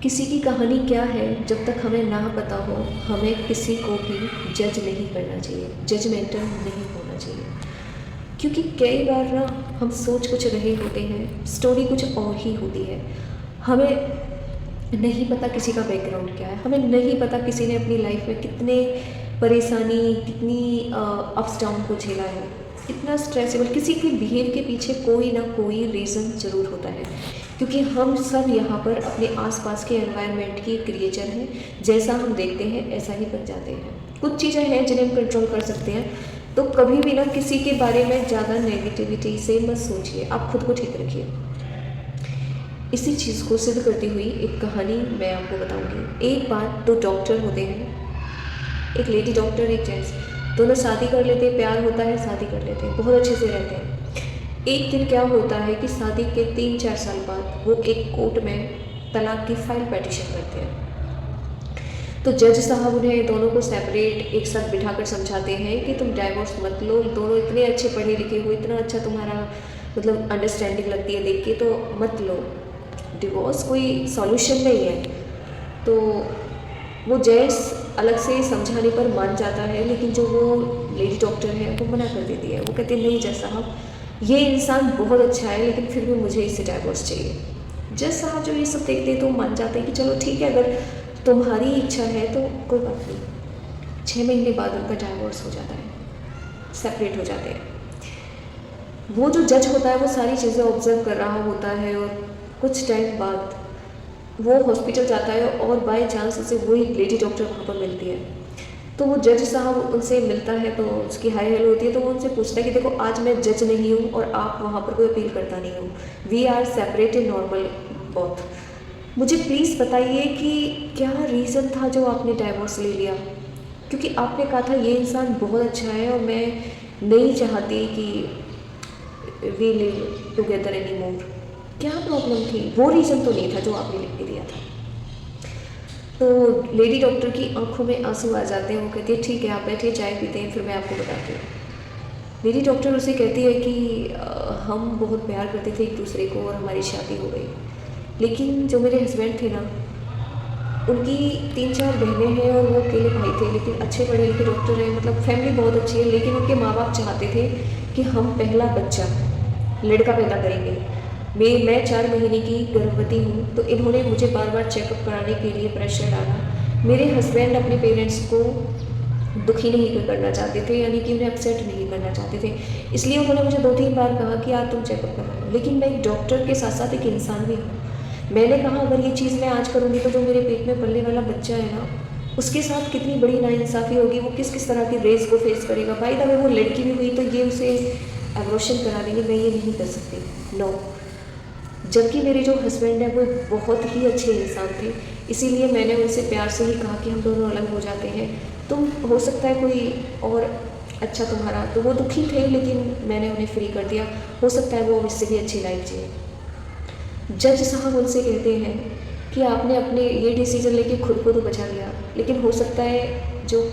किसी की कहानी क्या है जब तक हमें ना पता हो, हमें किसी को भी जज नहीं करना चाहिए, जजमेंटल नहीं होना चाहिए। क्योंकि कई बार ना हम सोच कुछ रहे होते हैं, स्टोरी कुछ और ही होती है। हमें नहीं पता किसी का बैकग्राउंड क्या है, हमें नहीं पता किसी ने अपनी लाइफ में कितने परेशानी, कितनी अप्स डाउन को झेला है, कितना स्ट्रेसेबल। किसी के बिहेव के पीछे कोई ना कोई रीज़न ज़रूर होता है, क्योंकि हम सब यहाँ पर अपने आसपास के एनवायरनमेंट की क्रिएचर हैं। जैसा हम देखते हैं ऐसा ही बन जाते हैं। कुछ चीज़ें हैं जिन्हें हम कंट्रोल कर सकते हैं, तो कभी भी ना किसी के बारे में ज़्यादा नेगेटिविटी से मत सोचिए, आप खुद को ठीक रखिए। इसी चीज़ को सिद्ध करती हुई एक कहानी मैं आपको बताऊंगी। एक बार दो डॉक्टर होते हैं, एक लेडी डॉक्टर, एक जेंट्स। दोनों शादी कर लेते हैं, प्यार होता है, शादी कर लेते हैं, बहुत अच्छे से रहते हैं। एक दिन क्या होता है कि शादी के 3-4 साल बाद वो एक कोर्ट में तलाक की फाइल पेटिशन करते हैं। तो जज साहब उन्हें दोनों को सेपरेट एक साथ बिठाकर समझाते हैं कि तुम डाइवोर्स मत लो, दोनों इतने अच्छे पढ़े लिखे हो, इतना अच्छा तुम्हारा मतलब अंडरस्टैंडिंग लगती है देख के, तो मत लो, डिवोर्स कोई सॉल्यूशन नहीं है। तो वो जेंट्स अलग से समझाने पर मान जाता है, लेकिन जो वो लेडी डॉक्टर है वो मना कर देती है। वो कहती है नहीं जज साहब, ये इंसान बहुत अच्छा है, लेकिन फिर भी मुझे इससे डाइवोर्स चाहिए। जज साहब जो ये सब देखते हैं तो मान जाते हैं कि चलो ठीक है, अगर तुम्हारी इच्छा है तो कोई बात नहीं। 6 महीने बाद उनका डाइवोर्स हो जाता है, सेपरेट हो जाते हैं। वो जो जज होता है वो सारी चीज़ें ऑब्जर्व कर रहा होता है, और कुछ टाइम बाद वो हॉस्पिटल जाता है और बाय चांस उसे वही लेडी डॉक्टर वहाँ पर मिलती है। तो वो जज साहब उनसे मिलता है, तो उसकी हाई हेलो होती है। तो वो उनसे पूछता है कि देखो आज मैं जज नहीं हूँ और आप वहाँ पर कोई अपील करता नहीं हूँ, we are separate in normal both. मुझे प्लीज़ बताइए कि क्या रीज़न था जो आपने डाइवोर्स ले लिया, क्योंकि आपने कहा था ये इंसान बहुत अच्छा है और मैं नहीं चाहती कि we live together any more. क्या प्रॉब्लम थी? वो रीज़न तो नहीं था जो आपने लिख के दिया था। तो लेडी डॉक्टर की आंखों में आंसू आ जाते हैं। वो कहती है ठीक है आप बैठिए, चाय पीते हैं, फिर मैं आपको बताती हूँ। लेडी डॉक्टर उसे कहती है कि हम बहुत प्यार करते थे एक दूसरे को और हमारी शादी हो गई, लेकिन जो मेरे हस्बैंड थे ना, उनकी 3-4 बहनें हैं और वो अकेले भाई थे, लेकिन अच्छे पढ़े लिखे डॉक्टर हैं, मतलब फैमिली बहुत अच्छी है। लेकिन उनके माँ बाप चाहते थे कि हम पहला बच्चा लड़का पैदा करेंगे। मैं 4 महीने की गर्भवती हूँ, तो इन्होंने मुझे बार बार चेकअप कराने के लिए प्रेशर डाला। मेरे हस्बैंड अपने पेरेंट्स को दुखी नहीं करना चाहते थे, यानी कि उन्हें अपसेट नहीं करना चाहते थे, इसलिए उन्होंने मुझे 2-3 बार कहा कि यार तुम चेकअप करा लो। लेकिन मैं एक डॉक्टर के साथ साथ एक इंसान भी हूँ। मैंने कहा अगर ये चीज़ मैं आज करूँगी तो जो मेरे पेट में पलने वाला बच्चा है ना, उसके साथ कितनी बड़ी नाइंसाफ़ी होगी, वो किस किस तरह की रेस को फेस करेगा। बाय द वे वो लड़की भी हुई तो ये उसे एब्रोशन करा देंगे, मैं ये नहीं कर सकती, नो। जबकि मेरे जो हस्बैंड है वो बहुत ही अच्छे इंसान थे, इसीलिए मैंने उनसे प्यार से ही कहा कि हम दोनों अलग हो जाते हैं, तुम हो सकता है कोई और अच्छा तुम्हारा। तो वो दुखी थे, लेकिन मैंने उन्हें फ्री कर दिया, हो सकता है वो इससे भी अच्छी लाइफ जिए। जज साहब उनसे कहते हैं कि आपने अपने ये डिसीज़न लेके खुद को तो बचा लिया, लेकिन हो सकता है जो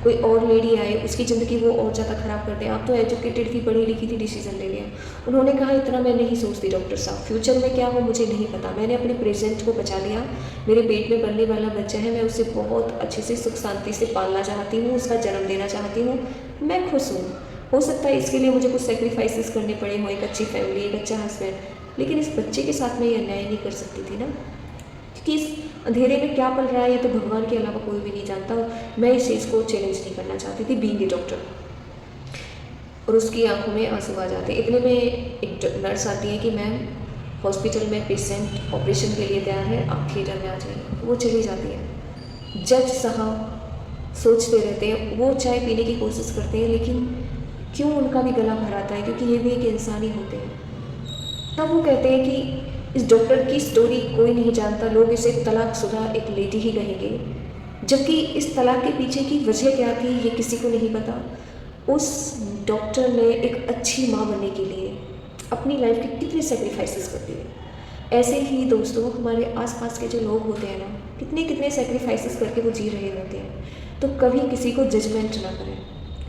कोई और लेडी आए उसकी ज़िंदगी वो और ज़्यादा ख़राब कर दें। आप तो एजुकेटेड थी, पढ़ी लिखी थी, डिसीज़न ले लिया। उन्होंने कहा इतना मैं नहीं सोचती डॉक्टर साहब, फ्यूचर में क्या हो मुझे नहीं पता, मैंने अपने प्रेजेंट को बचा लिया। मेरे पेट में बनने वाला बच्चा है, मैं उसे बहुत अच्छे से सुख शांति से पालना चाहती हूँ, उसका जन्म देना चाहती हूँ, मैं खुश हूँ। हो सकता है इसके लिए मुझे कुछ सेक्रीफाइसेस करने पड़े हों, एक अच्छी फैमिली, एक अच्छा हस्बैंड, लेकिन इस बच्चे के साथ मैं ये अन्याय नहीं कर सकती थी ना, क्योंकि इस अंधेरे में क्या पल रहा है ये तो भगवान के अलावा कोई भी नहीं जानता। मैं इस चीज़ को चैलेंज नहीं करना चाहती थी बीइंग ए डॉक्टर। और उसकी आंखों में आंसू आ जाते। इतने में एक नर्स आती है कि मैम हॉस्पिटल में पेशेंट ऑपरेशन के लिए तैयार है, आप थिएटर में आ जाइए। वो चली जाती है। जज साहब सोचते रहते हैं, वो चाय पीने की कोशिश करते हैं, लेकिन क्यों उनका भी गला भर आता है, क्योंकि ये भी एक इंसान ही होते हैं। तब वो कहते हैं कि इस डॉक्टर की स्टोरी कोई नहीं जानता, लोग इसे तलाकशुदा एक लेडी ही कहेंगे, जबकि इस तलाक के पीछे की वजह क्या थी ये किसी को नहीं पता। उस डॉक्टर ने एक अच्छी माँ बनने के लिए अपनी लाइफ के कितने सेक्रीफाइसेस कर दिए। ऐसे ही दोस्तों हमारे आसपास के जो लोग होते हैं ना, कितने कितने सेक्रीफाइसेस करके वो जी रहे होते हैं। तो कभी किसी को जजमेंट ना करें,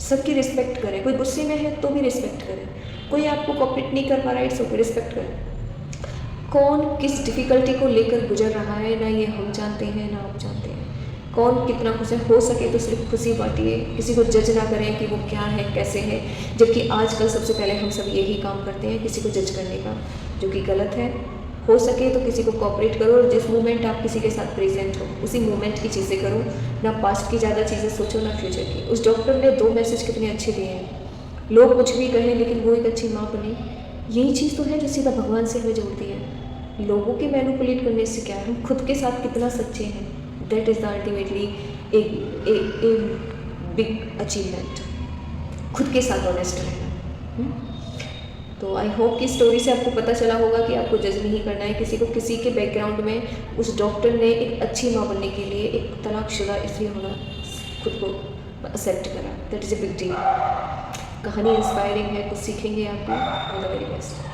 सबकी रिस्पेक्ट करें। कोई गुस्से में है तो भी रिस्पेक्ट करें, कोई आपको कॉपरेट नहीं कर पा रहा है, इट्स ओके, रिस्पेक्ट करें। कौन किस डिफ़िकल्टी को लेकर गुजर रहा है, ना ये हम जानते हैं ना आप जानते हैं। कौन कितना खुश है, हो सके तो सिर्फ खुशी बांटिए, किसी को जज ना करें कि वो क्या है कैसे है, जबकि आजकल सबसे पहले हम सब यही काम करते हैं, किसी को जज करने का, जो कि गलत है। हो सके तो किसी को कोऑपरेट करो, और जिस मोमेंट आप किसी के साथ प्रेजेंट हो उसी मोमेंट की चीज़ें करो, ना पास्ट की ज़्यादा चीज़ें सोचो ना फ्यूचर की। उस डॉक्टर ने 2 मैसेज कितने अच्छे दिए हैं, लोग कुछ भी कहें लेकिन वो एक अच्छी माँ बनी। यही चीज़ तो है जो सीधा भगवान से हमें जोड़ती है। लोगों के मैनिपुलेट करने से क्या है, हम खुद के साथ कितना सच्चे हैं, that is the ultimately a big achievement, खुद के साथ ऑनेस्ट रहना। तो आई होप कि स्टोरी से आपको पता चला होगा कि आपको जज नहीं करना है किसी को। किसी के बैकग्राउंड में उस डॉक्टर ने एक अच्छी माँ बनने के लिए एक तलाकशुदा स्त्री होना खुद को एक्सेप्ट करा, that is a big deal. कहानी इंस्पायरिंग है, कुछ सीखेंगे आप भी। All the very best.